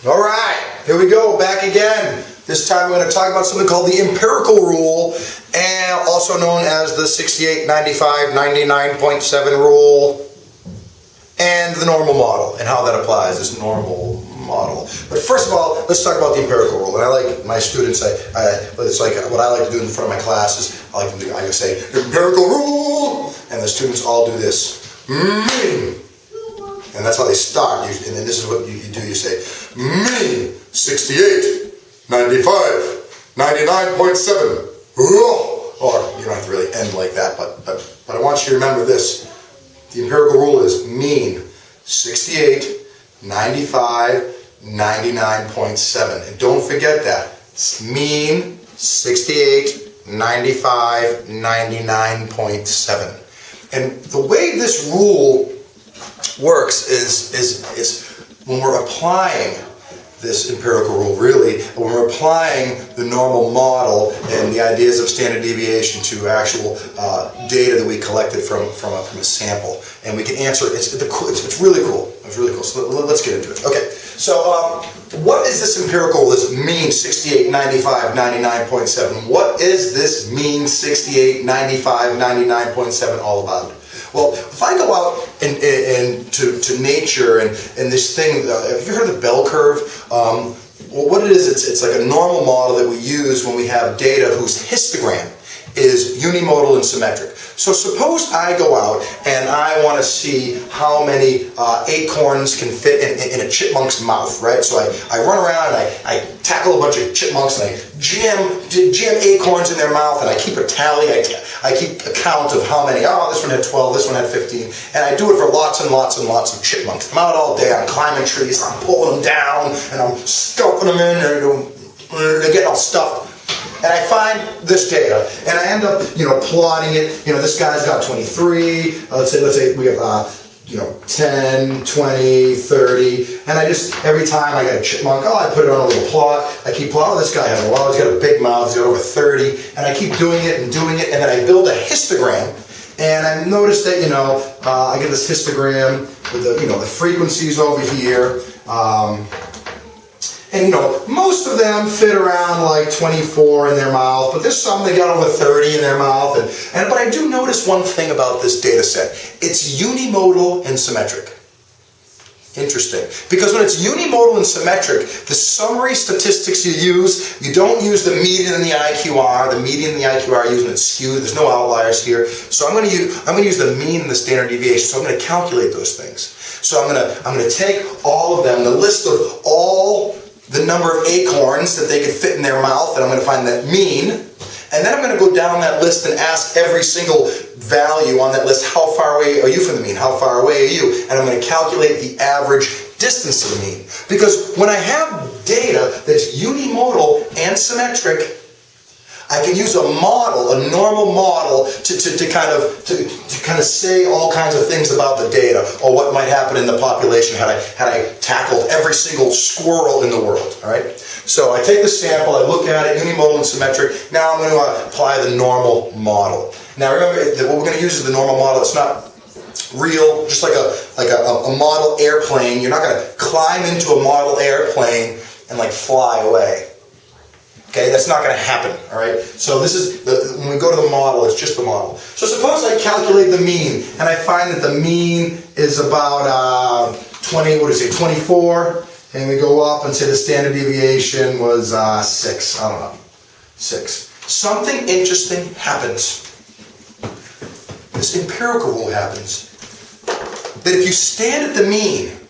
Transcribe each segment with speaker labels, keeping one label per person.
Speaker 1: All right, here we go, back again. This time we're going to talk about something called the empirical rule, and also known as the 68, 95, 99.7 rule, and the normal model, and how that applies, this normal model. But first of all, let's talk about the empirical rule. And I like my students, it's like what I like to do in front of my classes. I just say, empirical rule, and the students all do this. And that's how they start. And then this is what you do. You say, 68, 95, 99.7. Or you don't have to really end like that, but I want you to remember this. The empirical rule is mean 68, 95, 99.7. And don't forget that. It's mean 68, 95, 99.7. And the way this rule works is when we're applying this empirical rule, really, when we're applying the normal model and the ideas of standard deviation to actual data that we collected from a sample, and we can answer it. It's really cool. It's really cool. So let's get into it. Okay. So what is this empirical rule? This mean 68, 95, 99.7. What is this mean 68, 95, 99.7 all about? Well, if I go out to nature and this thing, have you heard of the bell curve? Well, what it is, it's like a normal model that we use when we have data whose histogram is unimodal and symmetric. So suppose I go out and I want to see how many acorns can fit in a chipmunk's mouth, right? So I run around and I tackle a bunch of chipmunks and I jam acorns in their mouth, and I keep a tally, I keep a count of how many, this one had 12, this one had 15, and I do it for lots and lots and lots of chipmunks. I'm out all day, I'm climbing trees, I'm pulling them down, and I'm stuffing them in, and they're getting all stuffed. And I find this data, and I end up, plotting it. This guy's got 23. Let's say we have, 10, 20, 30, and I just every time I get a chipmunk, I put it on a little plot. I keep plotting. This guy has he's got a big mouth. He's got over 30, and I keep doing it, and then I build a histogram. And I noticed that I get this histogram with the frequencies over here. And most of them fit around like 24 in their mouth, but there's some that got over 30 in their mouth. But I do notice one thing about this data set. It's unimodal and symmetric. Interesting. Because when it's unimodal and symmetric, the summary statistics you don't use the median and the IQR. The median and the IQR are using it skewed. There's no outliers here. So I'm going to use the mean and the standard deviation. So I'm going to calculate those things. So I'm going to take all of them, the list of all the number of acorns that they could fit in their mouth, and I'm going to find that mean, and then I'm going to go down that list and ask every single value on that list, how far away are you from the mean? How far away are you? And I'm going to calculate the average distance to the mean. Because when I have data that's unimodal and symmetric, I can use a model, a normal model, to kind of say all kinds of things about the data, or what might happen in the population had I tackled every single squirrel in the world. All right. So I take the sample, I look at it, unimodal and symmetric. Now I'm going to apply the normal model. Now remember, what we're going to use is the normal model. It's not real, just like a model airplane. You're not going to climb into a model airplane and fly away. Okay, that's not going to happen, all right? So this is, when we go to the model, it's just the model. So suppose I calculate the mean, and I find that the mean is about 24, and we go up and say the standard deviation was 6, I don't know, 6. Something interesting happens. This empirical rule happens. That if you stand at the mean,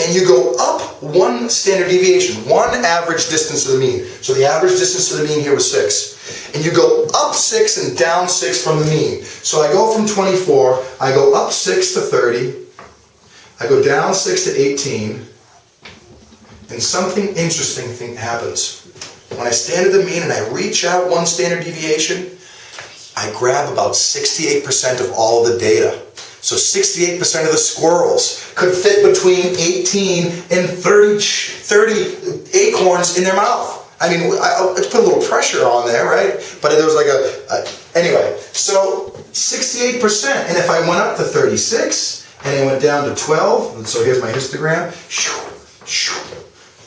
Speaker 1: and you go up one standard deviation, one average distance to the mean. So the average distance to the mean here was 6. And you go up 6 and down 6 from the mean. So I go from 24, I go up 6 to 30, I go down 6 to 18, and something interesting happens. When I stand at the mean and I reach out one standard deviation, I grab about 68% of all of the data. So 68% of the squirrels could fit between 18 and 30 acorns in their mouth. I mean, I put a little pressure on there, right? But there was anyway, so 68%. And if I went up to 36, and it went down to 12, and so here's my histogram,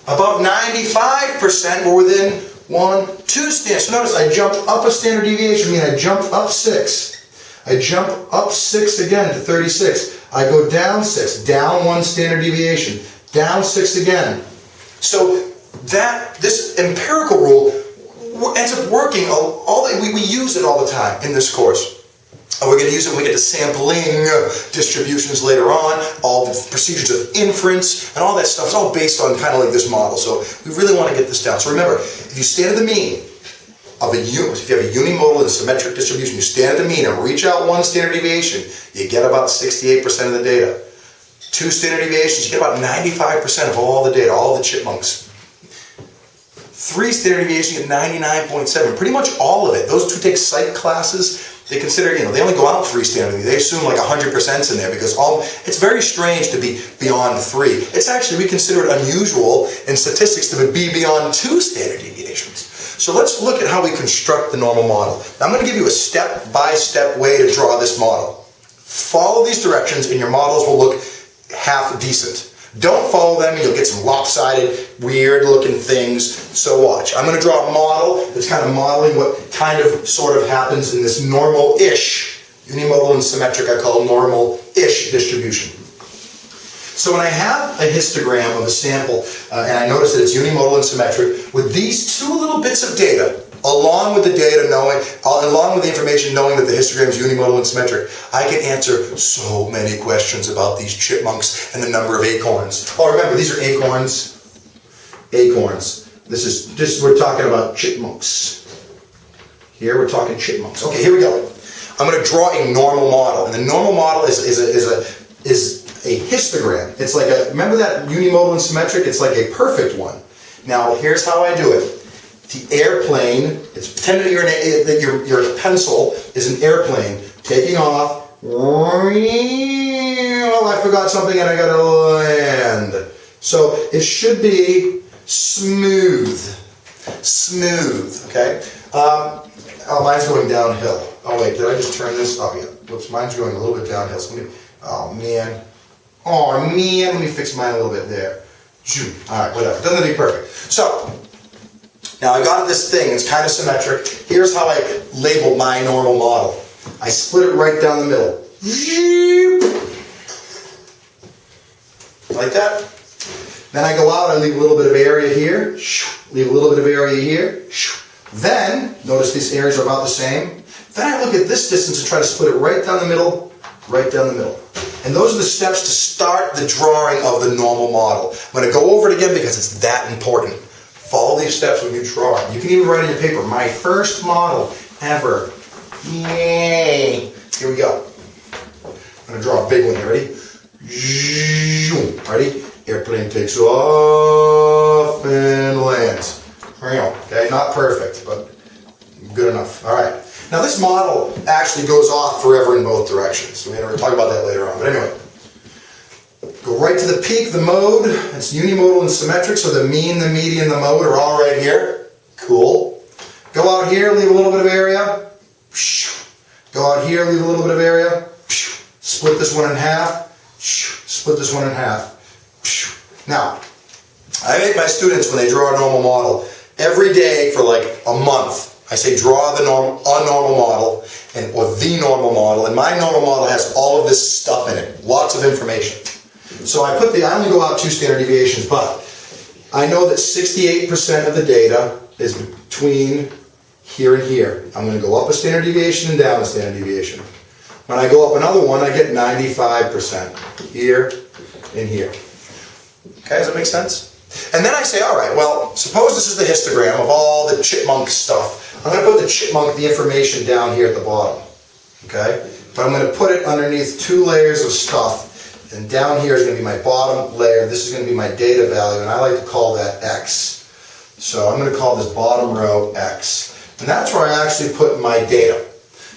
Speaker 1: About 95% were within 1, 2 standards. So notice I jumped up a standard deviation, meaning I jumped up 6. I jump up 6 again to 36. I go down 6, down 1 standard deviation, down 6 again. So this empirical rule ends up working. We use it all the time in this course. We're going to use it when we get to sampling distributions later on, all the procedures of inference, and all that stuff is all based on kind of like this model. So we really want to get this down. So remember, if you stand at the mean of if you have a unimodal and symmetric distribution, you stand at the mean and reach out 1 standard deviation, you get about 68% of the data. 2 standard deviations, you get about 95% of all the data, all the chipmunks. 3 standard deviations, you get 99.7%, pretty much all of it. Those 2 take psych classes. They consider, they only go out 3 standard. They assume like 100%'s in there because it's very strange to be beyond 3. It's actually, we consider it unusual in statistics to be beyond 2 standard deviations. So let's look at how we construct the normal model. Now I'm going to give you a step-by-step way to draw this model. Follow these directions and your models will look half decent. Don't follow them and you'll get some lopsided, weird looking things. So watch. I'm going to draw a model that's kind of modeling what kind of sort of happens in this normal-ish, unimodal and symmetric, I call normal-ish distribution. So when I have a histogram of a sample and I notice that it's unimodal and symmetric, with these 2 little bits of data, along with the data along with the information knowing that the histogram is unimodal and symmetric, I can answer so many questions about these chipmunks and the number of acorns. Oh, remember, these are acorns. Acorns. We're talking about chipmunks. Here we're talking chipmunks. Okay, here we go. I'm going to draw a normal model, and the normal model is a histogram. It's like remember that unimodal and symmetric? It's like a perfect one. Now, here's how I do it. The airplane, pretend that your pencil is an airplane taking off. Well, I forgot something and I got to land. So it should be smooth. Smooth, okay? Oh, mine's going downhill. Oh wait, did I just turn this? Oh yeah, whoops, mine's going a little bit downhill. So oh man, let me fix mine a little bit there. All right, whatever, doesn't have to be perfect. So, now I got this thing, it's kind of symmetric. Here's how I label my normal model. I split it right down the middle. Like that. Then I go out, I leave a little bit of area here, leave a little bit of area here. Then, notice these areas are about the same. Then I look at this distance and try to split it right down the middle, right down the middle. And those are the steps to start the drawing of the normal model. I'm going to go over it again because it's that important. Follow these steps when you draw it. You can even write on your paper, my first model ever. Yay! Here we go. I'm going to draw a big one here. Ready? Ready? Airplane takes off and lands. Okay, not perfect, but good enough. All right. Now this model actually goes off forever in both directions. We're going to talk about that later on. But anyway. Go right to the peak, the mode. It's unimodal and symmetric, so the mean, the median, the mode are all right here. Cool. Go out here, leave a little bit of area. Go out here, leave a little bit of area. Split this one in half. Split this one in half. Now, I make my students, when they draw a normal model, every day for like a month, I say draw a normal model, or the normal model, and my normal model has all of this stuff in it, lots of information. So I only go out 2 standard deviations, but I know that 68% of the data is between here and here. I'm going to go up a standard deviation and down a standard deviation. When I go up another one, I get 95% here and here. Okay, does that make sense? And then I say, all right, well, suppose this is the histogram of all the chipmunk stuff. I'm going to put the information down here at the bottom. Okay? But I'm going to put it underneath 2 layers of stuff. And down here is going to be my bottom layer. This is going to be my data value, and I like to call that X. So I'm going to call this bottom row X. And that's where I actually put my data.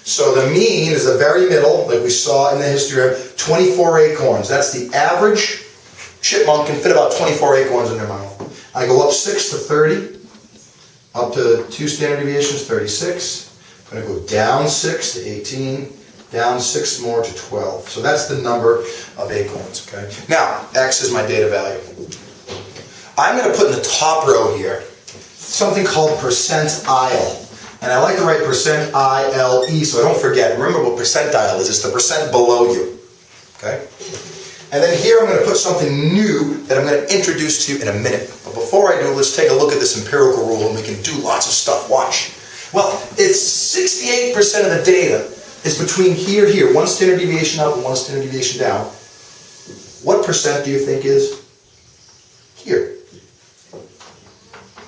Speaker 1: So the mean is the very middle, like we saw in the histogram, 24 acorns. That's the average chipmunk can fit about 24 acorns in their mouth. I go up 6 to 30, up to 2 standard deviations, 36. I'm going to go down 6 to 18. Down 6 more to 12. So that's the number of acorns, okay? Now, X is my data value. I'm going to put in the top row here something called percentile. And I like to write percentile, so I don't forget. Remember what percentile is. It's the percent below you. Okay? And then here I'm going to put something new that I'm going to introduce to you in a minute. But before I do, let's take a look at this empirical rule and we can do lots of stuff. Watch. Well, it's 68% of the data is between here, one standard deviation up and one standard deviation down. What percent do you think is here?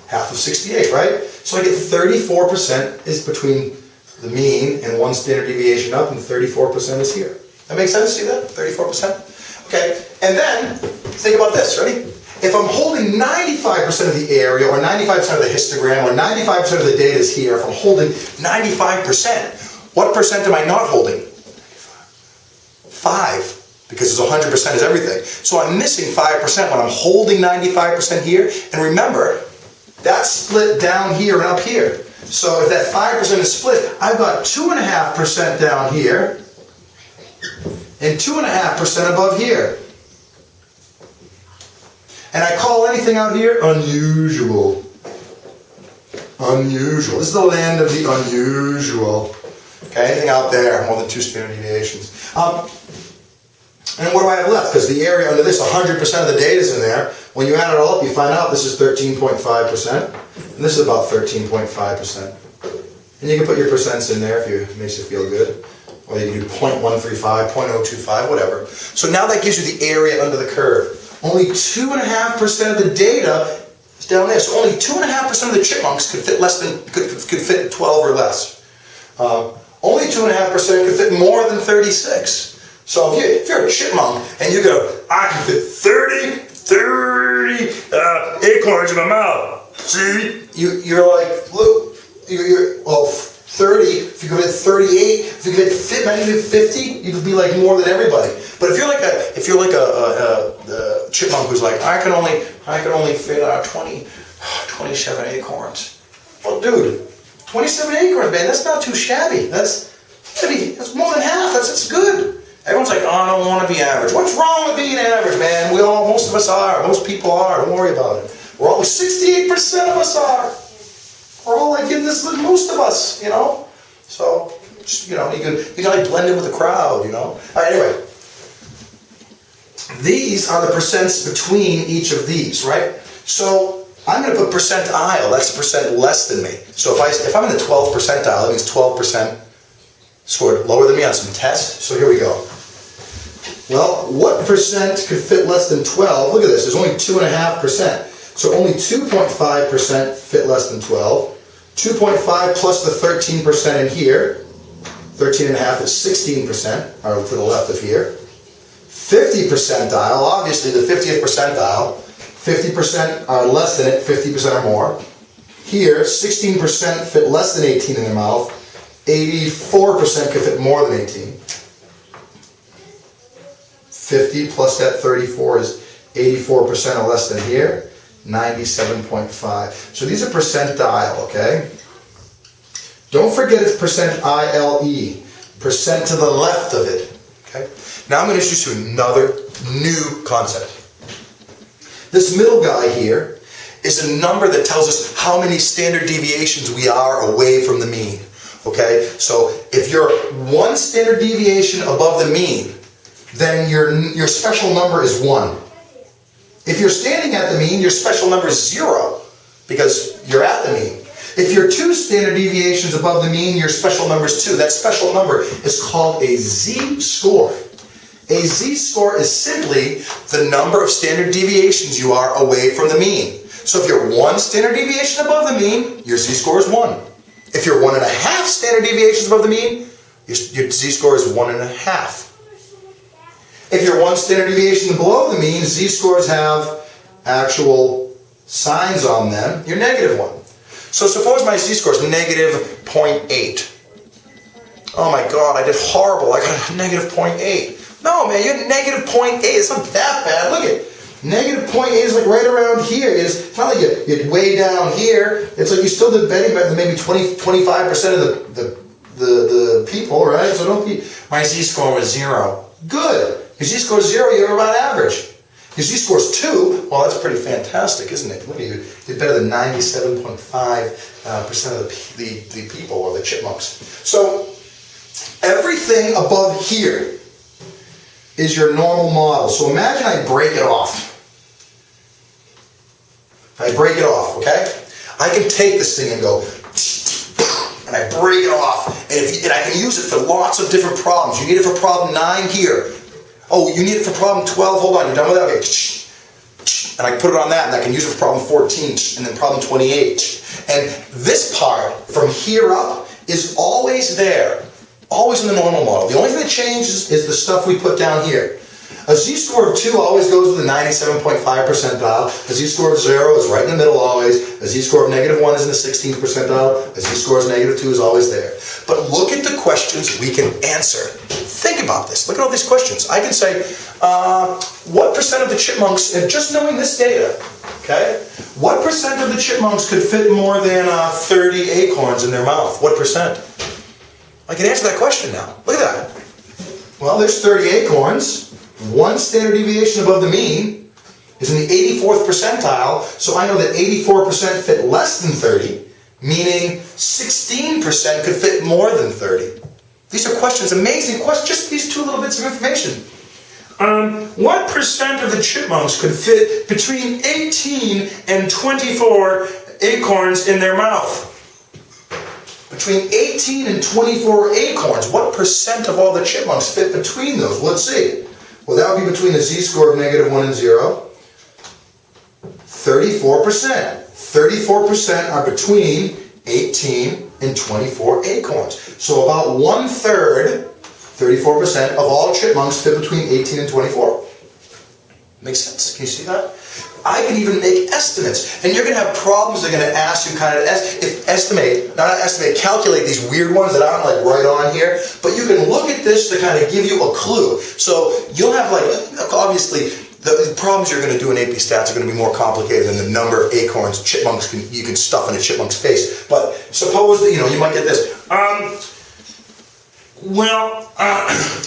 Speaker 1: Half of 68, right? So I get 34% is between the mean and one standard deviation up, and 34% is here. That makes sense? See that? 34%? Okay, and then think about this, ready? If I'm holding 95% of the area, or 95% of the histogram, or 95% of the data is here, if I'm holding 95%, what percent am I not holding? 5, because it's 100% is everything. So I'm missing 5% when I'm holding 95% here, and remember, that's split down here and up here. So if that 5% is split, I've got 2.5% down here, and 2.5% above here. And I call anything out here unusual. Unusual. This is the land of the unusual. Okay, anything out there, more than 2 standard deviations. And what do I have left? Because the area under this, 100% of the data is in there. When you add it all up, you find out this is 13.5%, and this is about 13.5%. And you can put your percents in there if it makes you feel good. Or you can do 0.135, 0.025, whatever. So now that gives you the area under the curve. Only 2.5% of the data is down there. So only 2.5% of the chipmunks could fit less than could fit 12 or less. Only 2.5% could fit more than 36. So if you're a chipmunk and you go, I can fit 30 acorns in my mouth. See? You're like, look, well, 30, if you could fit 38, if you could fit 50, you'd be like more than everybody. But if you're like a chipmunk who's like, I can only fit 27 acorns. Well, dude, 27 acorns, man, that's not too shabby. That's more than half. That's good. Everyone's like, oh, I don't want to be average. What's wrong with being average, man? Most of us are. Most people are. Don't worry about it. We're all 68% of us are. We're all like in this, most of us, you know. So, just, you can like blend in with the crowd, you know. Anyway, these are the percents between each of these, right? So I'm going to put percentile. That's a percent less than me. So if I'm in the 12th percentile, that means 12% scored lower than me on some tests. So here we go. Well, what percent could fit less than 12? Look at this. There's only 2.5%. So only 2.5% fit less than 12. 2.5 plus the 13% in here. 13.5 is 16%, or to the left of here. 50 percentile, obviously the 50th percentile. 50% are less than it, 50% or more. Here, 16% fit less than 18 in their mouth. 84% could fit more than 18. 50 plus that 34 is 84% or less than here. 97.5. So these are percentile, okay? Don't forget it's percentile, percent to the left of it, okay? Now I'm going to introduce you to another new concept. This middle guy here is a number that tells us how many standard deviations we are away from the mean, okay? So if you're 1 standard deviation above the mean, then your special number is 1. If you're standing at the mean, your special number is 0, because you're at the mean. If you're 2 standard deviations above the mean, your special number is 2. That special number is called a z-score. A z-score is simply the number of standard deviations you are away from the mean. So if you're 1 standard deviation above the mean, your z-score is 1. If you're 1.5 standard deviations above the mean, your z-score is 1.5. If you're 1 standard deviation below the mean, z-scores have actual signs on them. You're -1. So suppose my z-score is -0.8. Oh my God, I did horrible. I got a -0.8. No, man, you're -0.8. It's not that bad. Look at it. -0.8 is like right around here. It's not like you're way down here. It's like you still did better than maybe 25% of the people, right? So don't be. My z-score was 0. Good. Your z-score is 0, you're about average. Your z-score is 2. Well, that's pretty fantastic, isn't it? Look at you. You did better than 97.5% of the people, or the chipmunks. So everything above here is your normal model. So imagine I break it off. I break it off, okay? I can take this thing and go, and I break it off, and I can use it for lots of different problems. You need it for problem 9 here. Oh, you need it for problem 12. Hold on, you're done with that? Okay. And I put it on that, and I can use it for problem 14, and then problem 28. And this part, from here up, is always there. Always in the normal model. The only thing that changes is the stuff we put down here. A z-score of 2 always goes with the 97.5 percentile. A z-score of 0 is right in the middle always. A z-score of -1 is in the 16th percentile. A z-score of -2 is always there. But look at the questions we can answer. Think about this. Look at all these questions. I can say, what percent of the chipmunks, and just knowing this data, okay, what percent of the chipmunks could fit more than 30 acorns in their mouth? What percent? I can answer that question now. Look at that. Well, there's 30 acorns. 1 standard deviation above the mean is in the 84th percentile, so I know that 84% fit less than 30, meaning 16% could fit more than 30. These are questions, amazing questions, just these 2 little bits of information. What percent of the chipmunks could fit between 18 and 24 acorns in their mouth? Between 18 and 24 acorns, what percent of all the chipmunks fit between those? Well, let's see. Well, that would be between a z-score of -1 and 0. 34%. 34% are between 18 and 24 acorns. So about 1/3, 34% of all chipmunks fit between 18 and 24. Makes sense? Can you see that? I can even make estimates, and you're going to have problems. They're going to ask you kind of calculate these weird ones that aren't like right on here, but you can look at this to kind of give you a clue. So you'll have obviously the problems you're going to do in AP Stats are going to be more complicated than the number of acorns chipmunks you can stuff in a chipmunk's face. But suppose that, you might get this.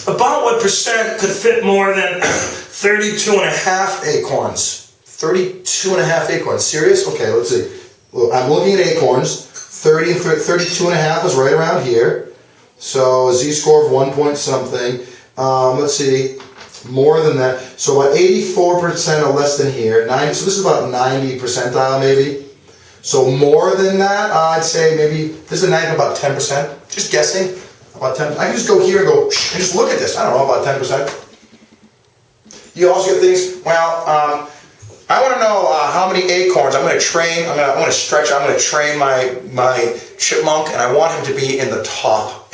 Speaker 1: About what percent could fit more than 32.5 acorns? 32.5 acorns. Serious? Okay, let's see. Well, I'm looking at acorns. 30 and 32.5 is right around here. So a z-score of 1 point something. Let's see. More than that. So about 84% or less than here. 90. So this is about 90 percentile maybe. So more than that, I'd say maybe this is 90, about 10%. Just guessing. About 10. I can just go here and go and just look at this. I don't know, about 10%. You also get things. Well, I want to know how many acorns. I'm going to train my chipmunk, and I want him to be in the top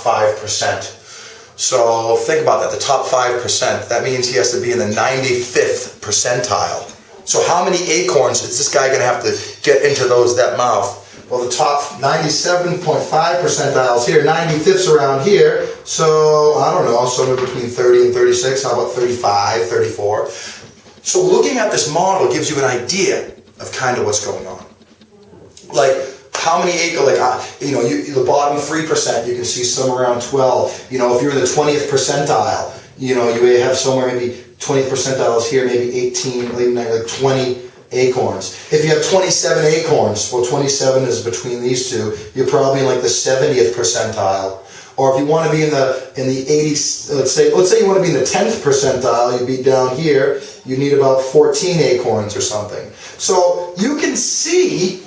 Speaker 1: 5%. So think about that. The top 5%. That means he has to be in the 95th percentile. So how many acorns is this guy going to have to get into that mouth? Well, the top 97.5 percentiles here, 95th's around here. So I don't know, somewhere between 30 and 36. How about 35, 34? So looking at this model gives you an idea of kind of what's going on. Like how many acres, the bottom 3%, you can see somewhere around 12. If you're in the 20th percentile, you may have somewhere maybe 20th percentiles here, maybe 18, maybe like 20 acorns. If you have 27 acorns, well, 27 is between these two, you're probably in like the 70th percentile. Or if you want to be in the 80s, let's say you want to be in the 10th percentile, you'd be down here, you need about 14 acorns or something. So you can see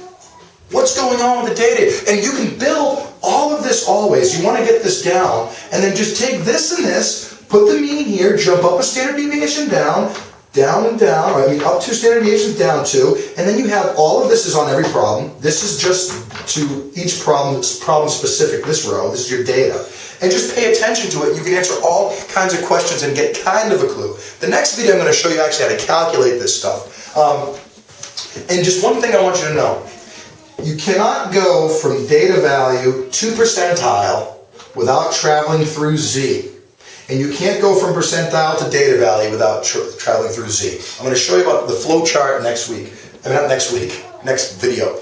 Speaker 1: what's going on with the data, and you can build all of this always. You want to get this down, and then just take this and this, put the mean here, jump up a standard deviation down, down and down, or up 2 standard deviations, down 2, and then you have all of this is on every problem. This is just to each problem specific, this row, this is your data. And just pay attention to it, and you can answer all kinds of questions and get kind of a clue. The next video I'm going to show you actually how to calculate this stuff. And just one thing I want you to know. You cannot go from data value to percentile without traveling through Z. And you can't go from percentile to data value without traveling through Z. I'm going to show you about the flow chart next week. Not next week, next video.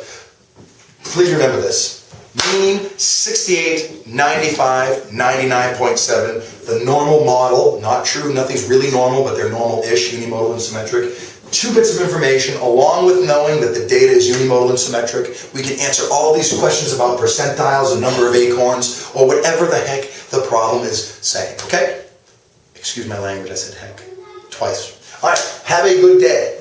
Speaker 1: Please remember this. Mean 68, 95, 99.7. The normal model, not true, nothing's really normal, but they're normal-ish, unimodal and symmetric. 2 bits of information, along with knowing that the data is unimodal and symmetric, we can answer all these questions about percentiles and number of acorns, or whatever the heck the problem is saying, okay? Excuse my language, I said heck twice. All right, have a good day.